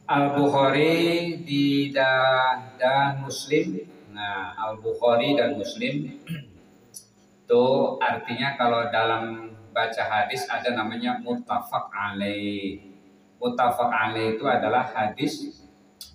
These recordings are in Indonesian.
Al-Bukhari dan Muslim. Nah, Al-Bukhari dan Muslim itu artinya kalau dalam baca hadis ada namanya muttafaq alaih. Muttafaq alaih itu adalah hadis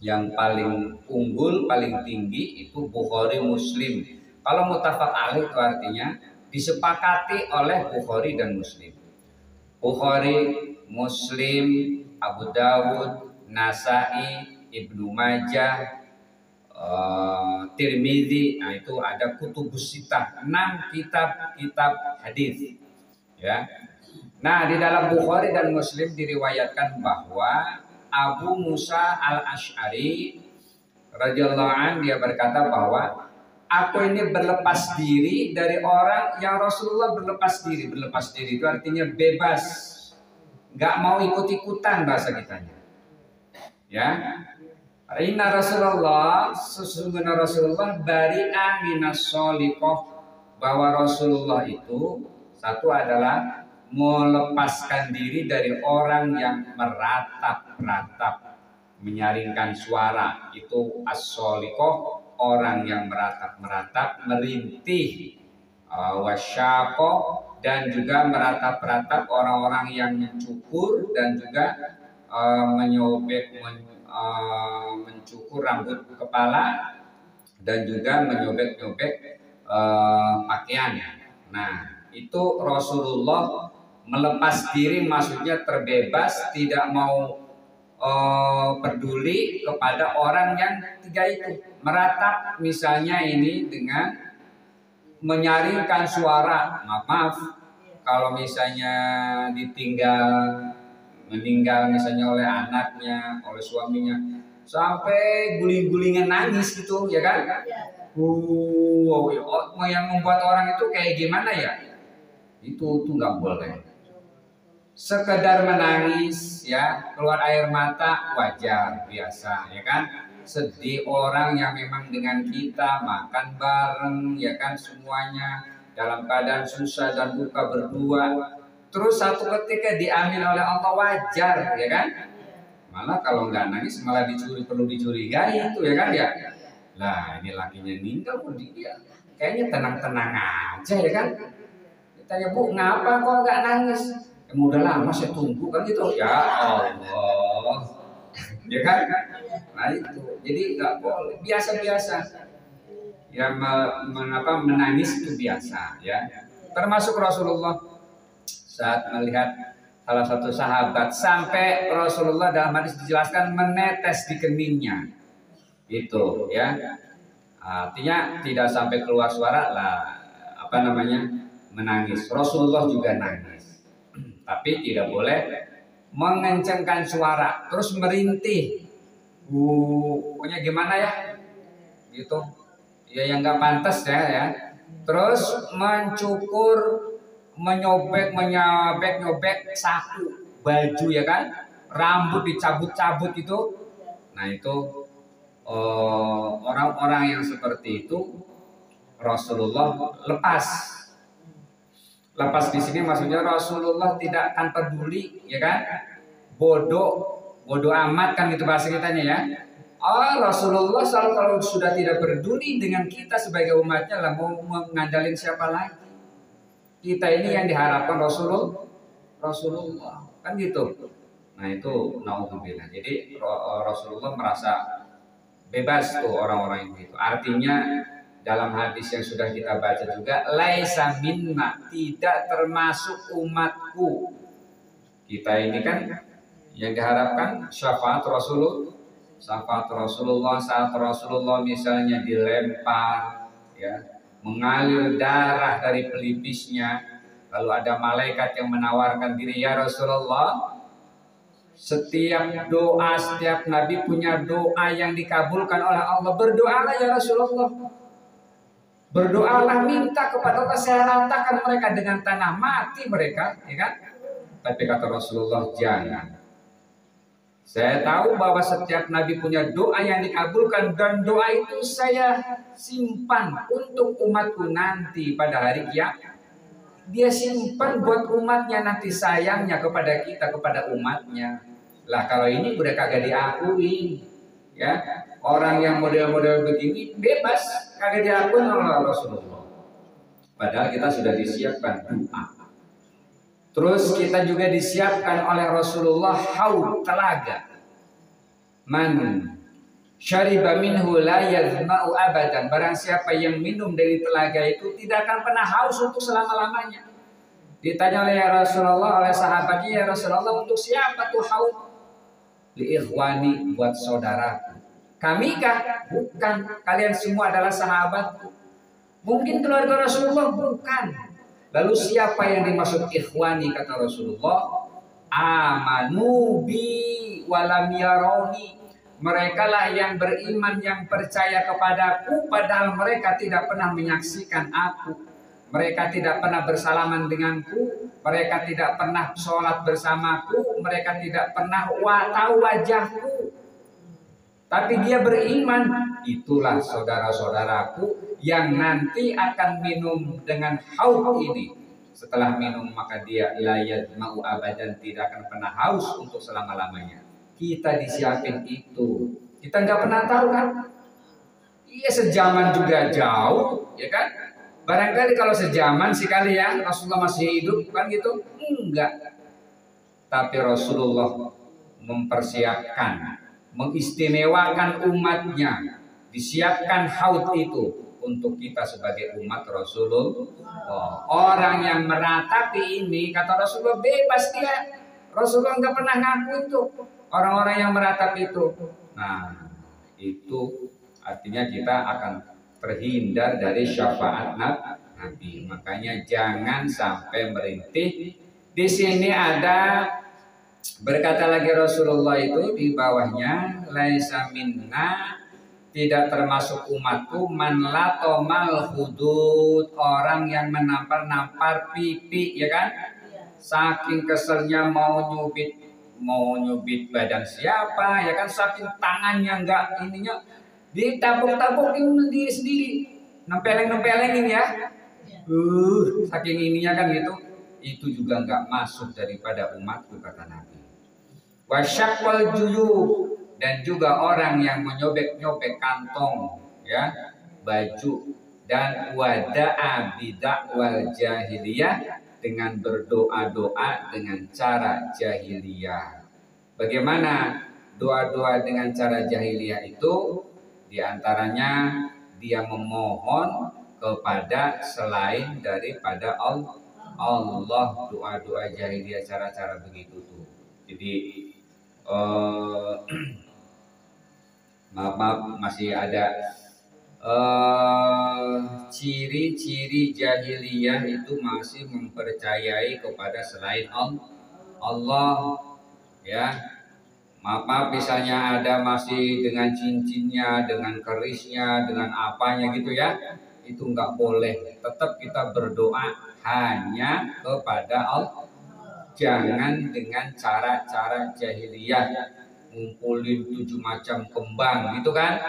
yang paling unggul, paling tinggi itu Bukhari Muslim. Kalau muttafaq alaih itu artinya disepakati oleh Bukhari dan Muslim. Bukhari, Muslim, Abu Dawud, Nasai, Ibnu Majah, Tirmidzi. Nah, itu ada kutubus sittah, 6 kitab hadis. Ya. Nah, di dalam Bukhari dan Muslim diriwayatkan bahwa Abu Musa al-Asy'ari radhiyallahu anhu dia berkata bahwa aku ini berlepas diri dari orang yang Rasulullah berlepas diri. Berlepas diri itu artinya bebas, nggak mau ikut-ikutan bahasa kitanya. Ya, Inna Rasulullah, sesungguhnya Rasulullah bari'a minas sholiqah, bahwa Rasulullah itu satu adalah melepaskan diri dari orang yang meratap-ratap, menyaringkan suara. Itu as-sholiqah, orang yang meratap-meratap, merintih, wasyaqah, dan juga meratap-ratap orang-orang yang mencukur dan juga mencukur rambut kepala dan juga menyobek-nyobek pakaian. Nah, itu Rasulullah melepas diri, maksudnya terbebas, tidak mau peduli kepada orang yang tiga itu. Meratap misalnya ini dengan menyaringkan suara. Maaf, kalau misalnya meninggal misalnya oleh anaknya, oleh suaminya, sampai guling-gulingan nangis gitu, ya kan? Yang membuat orang itu kayak gimana ya? Itu nggak boleh. Sekedar menangis, ya, keluar air mata wajar, biasa, ya kan? Sedih orang yang memang dengan kita makan bareng, ya kan, semuanya dalam keadaan susah dan duka berdua. Terus satu ketika diambil oleh Allah, wajar, ya kan? Malah kalau nggak nangis malah perlu dicurigai itu, ya kan ya? Lah, ini lakinya meninggal pun dia kayaknya tenang-tenang aja, ya kan? Ditanya, Bu, ngapa kok nggak nangis? Udah lama saya tunggu kan gitu. Ya Allah, ya kan? Nah itu, jadi nggak boleh, biasa-biasa. Ya menangis itu biasa, ya. Termasuk Rasulullah saat melihat salah satu sahabat, sampai Rasulullah dalam hadis dijelaskan menetes di keningnya, itu, ya. Artinya tidak sampai keluar suara lah, menangis. Rasulullah juga nangis, tapi tidak boleh mengencangkan suara, terus merintih, pokoknya gimana ya, gitu, ya yang nggak pantas ya. Terus mencukur, menyobek saku, baju, ya kan, rambut dicabut-cabut itu. Nah itu orang-orang yang seperti itu Rasulullah lepas di sini maksudnya Rasulullah tidak akan peduli, ya kan, bodoh amat kan itu bahasa kitanya, ya. Rasulullah selalu kalau sudah tidak peduli dengan kita sebagai umatnya lah, mau mengandalkan siapa lagi? Kita ini yang diharapkan Rasulullah kan gitu. Nah itu naudzubillah. Jadi Rasulullah merasa bebas tuh orang-orang itu. Artinya dalam hadis yang sudah kita baca juga, laisa minna, tidak termasuk umatku. Kita ini kan yang diharapkan syafaat Rasulullah saat Rasulullah misalnya dilempar, ya, mengalir darah dari pelipisnya, lalu ada malaikat yang menawarkan diri, ya Rasulullah, setiap doa, setiap nabi punya doa yang dikabulkan oleh Allah. Berdoalah ya Rasulullah, berdoalah, minta kepada Allah, saya ratakan mereka dengan tanah, mati mereka, ya kan? Tapi kata Rasulullah, jangan. Saya tahu bahwa setiap nabi punya doa yang dikabulkan, dan doa itu saya simpan untuk umatku nanti pada hari kiamat. Dia simpan buat umatnya nanti, sayangnya kepada kita, kepada umatnya. Lah kalau ini udah kagak diakui, ya. Orang yang model-model begini bebas kagak diakui oleh Rasulullah. Padahal kita sudah disiapkan doa. Terus kita juga disiapkan oleh Rasulullah haud, telaga. Man syariba minhu la yazma'u abadan. Barang siapa yang minum dari telaga itu tidak akan pernah haus untuk selama-lamanya. Ditanya oleh Rasulullah, oleh sahabatnya, ya Rasulullah, untuk siapa tuh haud? Li ikhwani, buat saudara. Kami kah? Bukan. Kalian semua adalah sahabatku. Mungkin keluarga Rasulullah? Bukan. Lalu siapa yang dimaksud ikhwani, kata Rasulullah? Amanu bi walam yaroni. Mereka lah yang beriman, yang percaya kepadaku, padahal mereka tidak pernah menyaksikan aku. Mereka tidak pernah bersalaman denganku, mereka tidak pernah sholat bersamaku, mereka tidak pernah tahu wajahku. Tapi dia beriman. Itulah saudara-saudaraku yang nanti akan minum dengan haud ini. Setelah minum maka dia layat mau abadan, tidak akan pernah haus untuk selama-lamanya. Kita disiapin itu. Kita nggak pernah tahu kan? Iya, sejaman juga jauh, ya kan? Barangkali kalau sejaman sekali ya Rasulullah masih hidup kan gitu? Enggak. Tapi Rasulullah mempersiapkan, mengistimewakan umatnya, disiapkan haud itu untuk kita sebagai umat Rasulullah. Orang yang meratapi ini, kata Rasulullah, bebas dia. Rasulullah nggak pernah ngaku itu orang-orang yang meratapi itu. Nah, itu artinya kita akan terhindar dari syafaat Nabi. Makanya jangan sampai merintih. Di sini ada berkata lagi Rasulullah itu di bawahnya, laisa minna, tidak termasuk umatku, man latomal hudud, orang yang menampar-nampar pipi, ya kan? Saking keselnya mau nyubit badan siapa, ya kan? Saking tangannya enggak ininya ditabuk-tabukin diri sendiri, nempeleng-nempelengin ya. Saking ininya kan gitu. Itu juga enggak masuk daripada umatku, kata Nabi. Wasyakwal juyub, dan juga orang yang menyobek-nyobek kantong, ya, baju, dan wada'a bidakwal jahiliyah, dengan berdoa-doa dengan cara jahiliyah. Bagaimana doa-doa dengan cara jahiliyah itu? Di antaranya dia memohon kepada selain daripada Allah, doa-doa jahiliyah, cara-cara begitu tuh. Jadi maaf masih ada ciri-ciri jahiliyah itu masih mempercayai kepada selain Allah, ya. Maaf misalnya ada masih dengan cincinnya, dengan kerisnya, dengan apanya gitu ya, itu nggak boleh. Tetap kita berdoa hanya kepada Allah. Jangan dengan cara-cara jahiliyah, ngumpulin 7 macam kembang gitu kan.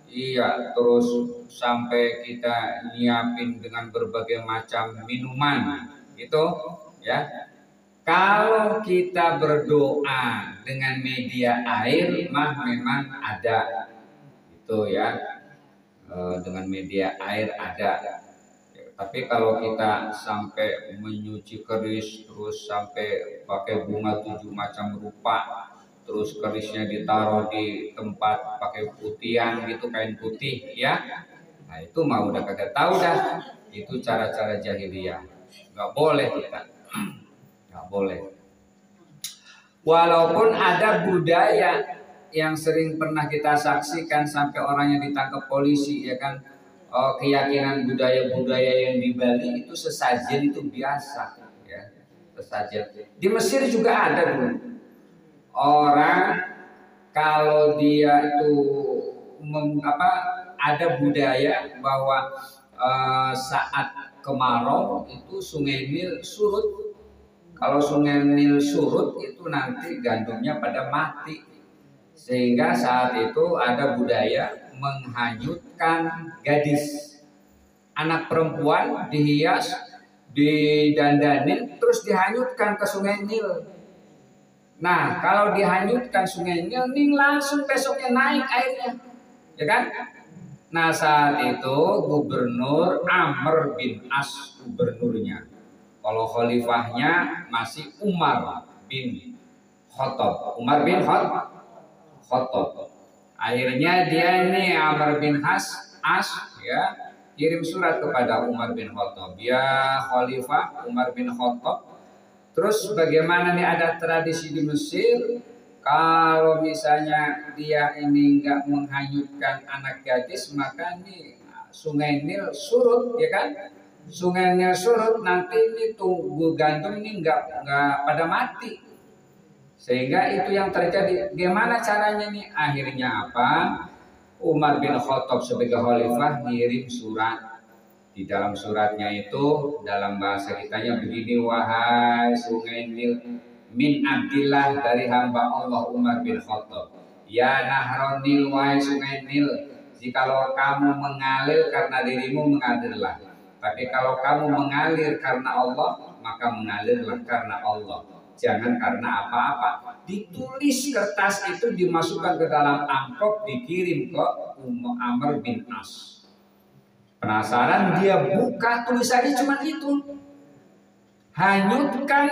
Iya, terus sampai kita nyiapin dengan berbagai macam minuman gitu ya. Kalau kita berdoa dengan media air mah memang ada itu ya, dengan media air ada. Tapi kalau kita sampai menyuci keris, terus sampai pakai bunga 7 macam rupa, terus kerisnya ditaruh di tempat pakai putihan gitu, kain putih ya, nah itu mah udah kagak tahu dah. Itu cara-cara jahiliyah, nggak boleh kita, nggak boleh. Walaupun ada budaya yang sering pernah kita saksikan sampai orangnya ditangkap polisi, ya kan? Keyakinan budaya-budaya yang di Bali itu sesajen itu biasa, ya, sesajen. Di Mesir juga ada dulu orang kalau dia itu ada budaya bahwa saat kemarau itu Sungai Nil surut. Kalau Sungai Nil surut itu nanti gandumnya pada mati, sehingga saat itu ada budaya menghanyutkan gadis, anak perempuan dihias, didandanin, terus dihanyutkan ke Sungai Nil. Nah, kalau dihanyutkan Sungai Nil, Ning langsung besoknya naik airnya, ya kan? Nah, saat itu gubernur Amr bin As gubernurnya. Kalau khalifahnya masih Umar bin Khattab. Umar bin Khattab. Akhirnya dia ini Amr bin As ya kirim surat kepada Umar bin Khattab. Ya Khalifah Umar bin Khattab. Terus bagaimana nih ada tradisi di Mesir kalau misalnya dia ini nggak menghanyutkan anak gadis maka nih Sungai Nil surut, ya kan? Sungai Nil surut nanti ini tunggu gandum ini nggak pada mati. Sehingga itu yang terjadi. Gimana caranya nih? Akhirnya apa? Umar bin Khattab sebagai khalifah ngirim surat. Di dalam suratnya itu dalam bahasa kitanya begini, wahai Sungai Nil, min abdillah dari hamba Allah Umar bin Khattab. Ya Nahron Nil, wahai Sungai Nil, jikalau kamu mengalir karena dirimu mengalirlah. Tapi kalau kamu mengalir karena Allah, maka mengalirlah karena Allah. Jangan karena apa-apa. Ditulis kertas itu dimasukkan ke dalam amplop dikirim ke Amr bin As. Penasaran dia buka tulisannya cuma itu. Hanyutkan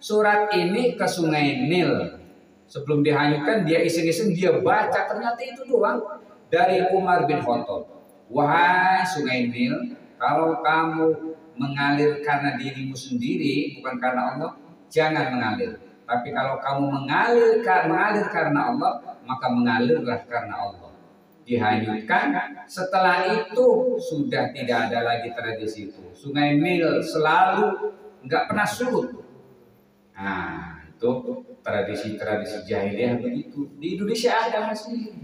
surat ini ke Sungai Nil. Sebelum dihanyutkan dia iseng-iseng dia baca ternyata itu doang dari Umar bin Khattab. Wahai Sungai Nil, kalau kamu mengalir karena dirimu sendiri bukan karena Allah, jangan mengalir. Tapi kalau kamu mengalir karena Allah, maka mengalirlah karena Allah. Dihanyutkan. Setelah itu sudah tidak ada lagi tradisi itu. Sungai Nil selalu nggak pernah surut. Nah, itu tradisi-tradisi jahiliyah begitu. Di Indonesia ada masih.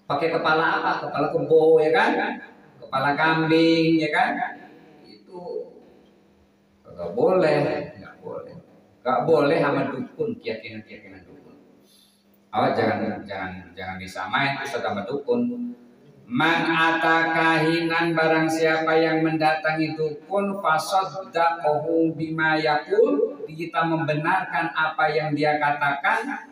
Pakai kepala apa? Kepala kebo, ya kan? Kepala kambing, ya kan? Itu nggak boleh, nggak boleh sama dukun, keyakinan dukun. Jangan disamain itu sama dukun. Man atakahinan barang siapa yang mendatangi dukun fasaddaqahu bima yaqul, kita membenarkan apa yang dia katakan,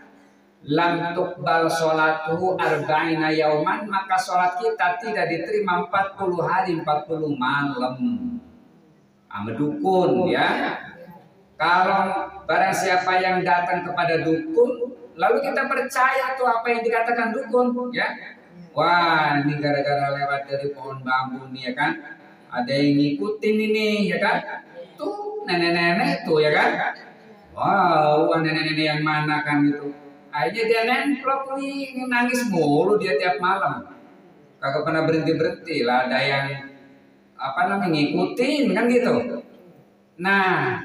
lam tuqbal sholatuhu arba'ina yauman, maka sholat kita tidak diterima 40 hari 40 malam. Sama dukun ya. Kalau barang siapa yang datang kepada dukun lalu kita percaya tuh apa yang dikatakan dukun, ya. Wah, ini gara-gara lewat dari pohon bambu nih, ya kan? Ada yang ngikutin ini, ya kan? Tuh nenek-nenek tuh, ya kan? Wow, nenek-nenek yang mana kan itu? Akhirnya dia nemplok nih, nangis mulu dia tiap malam. Kagak pernah berhenti lah. Ada yang ngikutin kan gitu. Nah,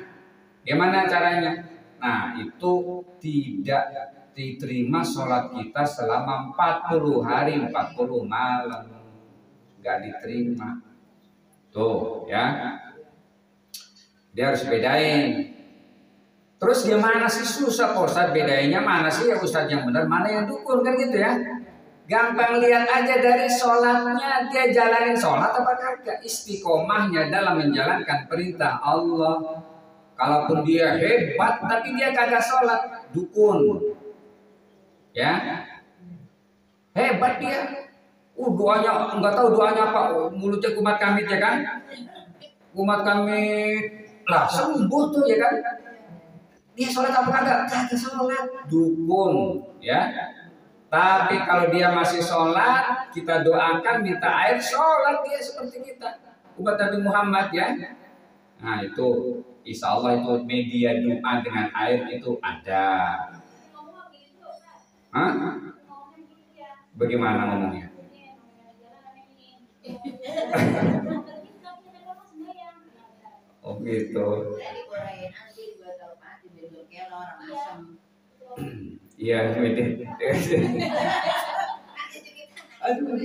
gimana caranya? Nah, itu tidak diterima sholat kita selama 40 hari 40 malam, nggak diterima. Tuh ya, dia harus bedain. Terus gimana sih? Susah Ustaz bedainnya, mana sih ya Ustaz yang benar, mana yang dukun, kan gitu ya. Gampang lihat aja dari sholatnya, dia jalanin sholat apa kagak, istiqomahnya dalam menjalankan perintah Allah. Kalaupun dia hebat tapi dia kagak sholat, dukun. Ya, hebat dia. Doanya nggak tahu doanya apa, mulutnya kumat kamit, ya kan? Kumat kamit lah sembuh tuh, ya kan? Dia sholat apa kagak? Kagak sholat, dukun, ya. Tapi kalau dia masih sholat, kita doakan minta air, sholat dia seperti kita. Umat Nabi Muhammad, ya. Nah itu, insya Allah itu media doa dengan air itu ada. Hah? Bagaimana ngomongnya? Oh gitu. Iya, ini. Aduh.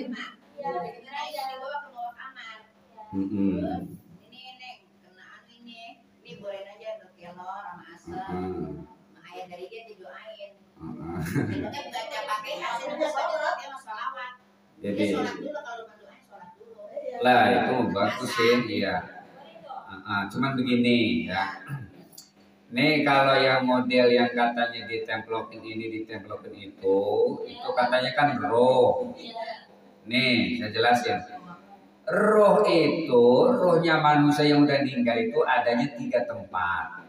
Ini boleh aja untuk kelor sama asam. Ayah dari dia didoain. Kita baca pakai hasil sholat ya sholawat. Jadi sholat dulu, kalau berdoain sholat dulu. Lah itu bagus sih, iya. Cuman begini ya. Nih kalau yang model yang katanya ditemplokin ini, ditemplokin itu katanya kan roh. Nih, saya jelasin. Roh itu, rohnya manusia yang udah meninggal itu adanya 3 tempat.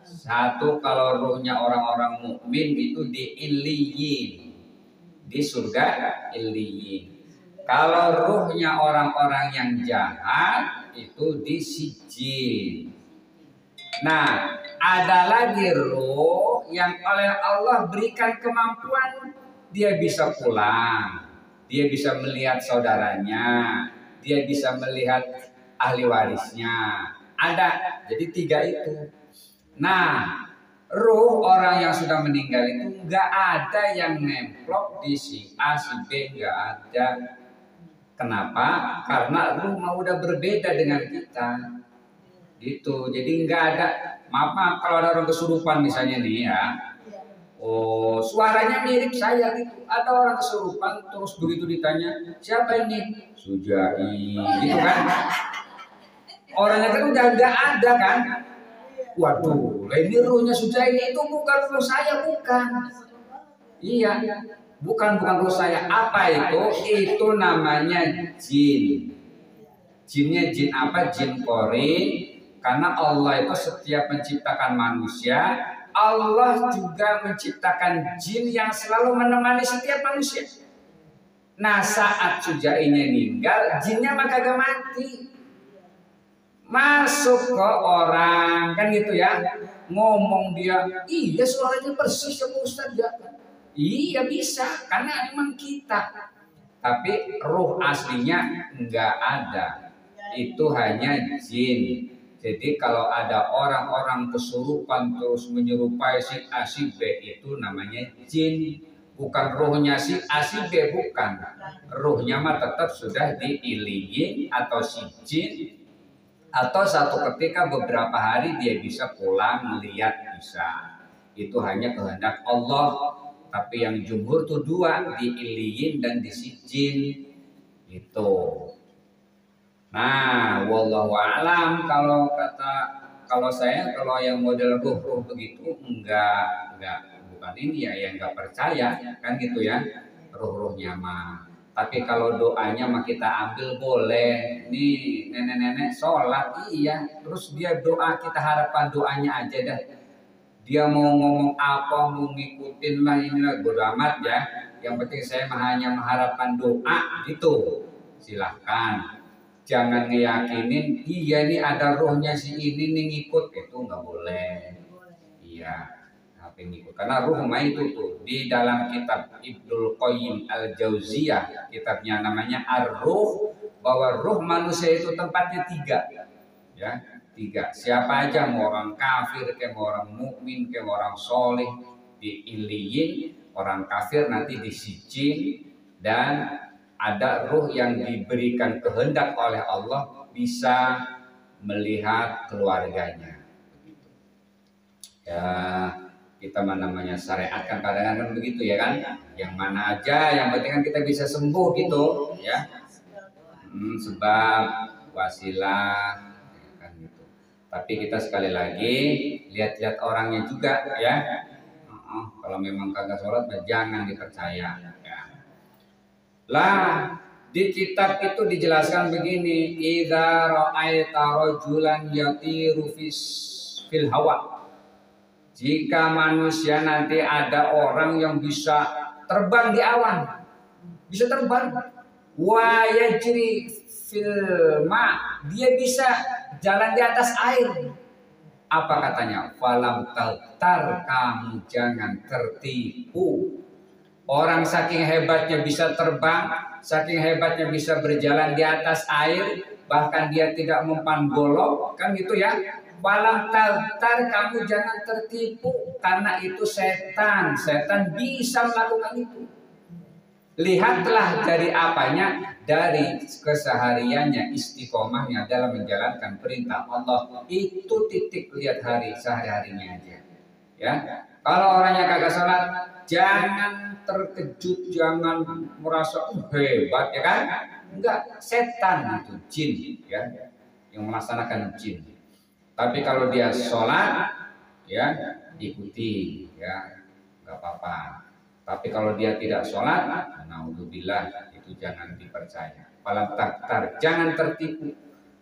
Satu, kalau rohnya orang-orang mukmin itu di Illiyin, di surga Illiyin. Kalau rohnya orang-orang yang jahat itu di Sijjin. Nah, ada lagi roh yang oleh Allah berikan kemampuan, dia bisa pulang, dia bisa melihat saudaranya, dia bisa melihat ahli warisnya. Ada, jadi 3 itu. Nah, roh orang yang sudah meninggal itu nggak ada yang nemplok di si A, si B, nggak ada. Kenapa? Karena roh mau udah berbeda dengan kita. Gitu, jadi nggak ada. Maaf kalau ada orang kesurupan misalnya nih ya. Oh, suaranya mirip saya gitu. Ada orang kesurupan terus begitu ditanya, siapa ini? Sujai, gitu kan? Orangnya kan udah nggak ada kan? Waduh, ini ruhnya Sujai itu bukan ruh saya, bukan. Iya, bukan ruh saya. Apa itu? Itu namanya jin. Jinnya jin apa? Jin kori. Karena Allah itu setiap menciptakan manusia, Allah juga menciptakan jin yang selalu menemani setiap manusia. Nah, saat Sujainya meninggal, jinnya maka gak mati. Masuk ke orang, kan gitu ya. Ngomong dia, iya suaranya persis sama Ustaz ya. Iya bisa, karena emang kita. Tapi ruh aslinya enggak ada. Itu hanya jin. Jadi kalau ada orang-orang kesurupan terus menyerupai si A si B itu namanya jin. Bukan ruhnya si A si B, bukan. Ruhnya mah tetap sudah diiliyin atau si jin. Atau satu ketika beberapa hari dia bisa pulang melihat bisa. Itu hanya kehendak Allah. Tapi yang jumhur tuh 2, diiliyin dan disijin. Itu. Nah, wallahu alam kalau saya kalau yang model ruh begitu enggak bukan ini ya yang enggak percaya kan gitu ya. Ruh-ruhnya mah. Tapi kalau doanya mah kita ambil boleh. Nih nenek-nenek sholat iya. Terus dia doa, kita harapan doanya aja dah. Dia mau ngomong apa, mau ngikutin lah inilah bodo amat ya. Yang penting saya hanya mengharapkan doa gitu. Silahkan. Jangan ngeyakinin iya nih ada rohnya si ini nih ngikut, itu nggak boleh. Iya. Pengikut. Karena ruh itu tuh di dalam kitab Ibnul Qayyim Al-Jauziyah, kitabnya namanya Ar-Ruh, bahwa ruh manusia itu tempatnya 3, ya 3. Siapa aja, mau orang kafir, kayak mau orang mukmin, kayak mau orang soleh di Iliyin, orang kafir nanti di Sijin, dan ada ruh yang diberikan kehendak oleh Allah bisa melihat keluarganya. Ya. Kita namanya syariat kan kadang-kadang begitu ya kan, yang mana aja yang penting kan kita bisa sembuh gitu ya, sebab wasilah kan gitu. Tapi kita sekali lagi lihat-lihat orangnya juga ya. Kalau memang kagak sholat jangan dipercaya ya. Lah di kitab itu dijelaskan begini, idza ra'aita rajulan yatiru fil hawa. Jika manusia nanti ada orang yang bisa terbang di awan, bisa terbang, wa yajri fil ma, dia bisa jalan di atas air. Apa katanya? Falam taltar, kamu jangan tertipu. Orang saking hebatnya bisa terbang, saking hebatnya bisa berjalan di atas air, bahkan dia tidak mempan golok, kan gitu ya. Walang taltar, kamu jangan tertipu, karena itu setan bisa melakukan itu. Lihatlah dari apanya, dari kesehariannya, istiqomahnya dalam menjalankan perintah Allah. Itu titik lihat sehari-harinya aja. Ya, kalau orangnya kagak sholat, jangan terkejut, jangan merasa hebat ya kan? Enggak, setan itu jin ya, yang melaksanakan jin. Tapi kalau dia sholat, ya ikuti, ya nggak apa-apa. Tapi kalau dia tidak sholat, naudzubillah, itu jangan dipercaya. Falam taktar, jangan tertipu.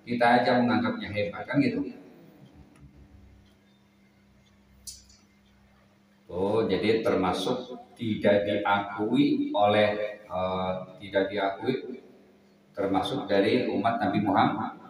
Kita aja menganggapnya hebat, kan gitu. Oh, jadi termasuk tidak diakui oleh tidak diakui, termasuk dari umat Nabi Muhammad